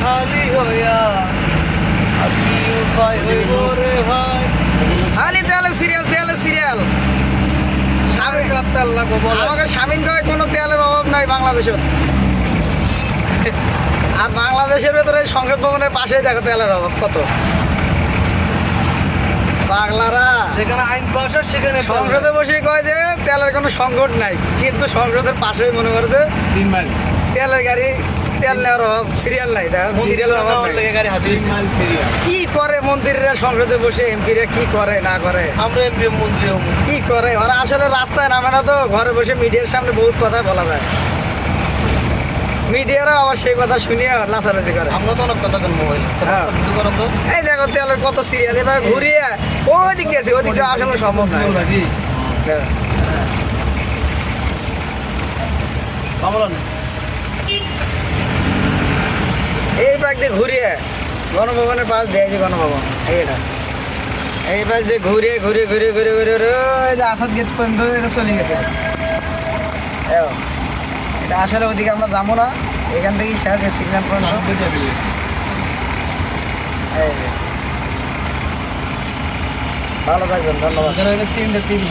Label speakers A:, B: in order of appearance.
A: খালি হইয়া আমি উপায় হইব রে ভাই।
B: খালি তেলের সিরিয়াল
A: স্বামী তেল লাগবো বল।
B: আমাকে স্বামীন কয় কোনো তেলের অভাব নাই বাংলাদেশে। আর বাংলাদেশের ভেতরে সংসদ ভবনের পাশেই দেখো তেলের অভাব কত। পাগলারা
A: যেখানে আইন পাশ সেখানে
B: সংসদে বসে কয় যে তেলের কোনো সংকট নাই, কিন্তু সংসদের পাশেই মনে করে যে
A: 3 মাইল
B: তেলের গাড়ি তেল নেওয়ার অভাব, সিরিয়াল নাই, দেখো সিরিয়ালের অভাব নাই।
A: গাড়ি হাতে 3 মাইল সিরিয়াল।
B: কি করে মন্ত্রীরা সংসদে বসে, এমপিরা কি করে না করে,
A: আমরা এমপি মন্ত্রী হবো।
B: কি করে ওরা আসলে রাস্তায় নামে না, তো ঘরে বসে মিডিয়ার সামনে বহুত কথা বলা যায়। মিডিয়ারা আবার সেই কথা শুনিয়ে নাচানাচি করে।
A: আমরা তো অনেক কথা কেন মোবাইল
B: হ্যাঁ।
A: করেন তো
B: এই দেখো তেলের কত সিরিয়াল, এবার ঘুরিয়ে ওইদিক গেছে, ওইদিকে আসলে সম্ভব নয়। হ্যাঁ।
A: বলেন
B: এই পাশ দিয়ে ঘুরিয়ে গণভবনের পাশ দিয়ে, যে গণভবন এইটা, এই পাশ দিয়ে ঘুরিয়ে ঘুরিয়ে ঘুরিয়ে ঘুরিয়ে ঘুরিয়ে ওই যে আসাদ গেট পর্যন্ত এটা চলে গেছে। এও, এটা আসলে ওইদিকে আমরা যাবো না, এখান থেকেই শেষ সিগন্যাল পর্যন্ত। এই যে। ভালো থাকবেন, ধন্যবাদ।
A: 3 3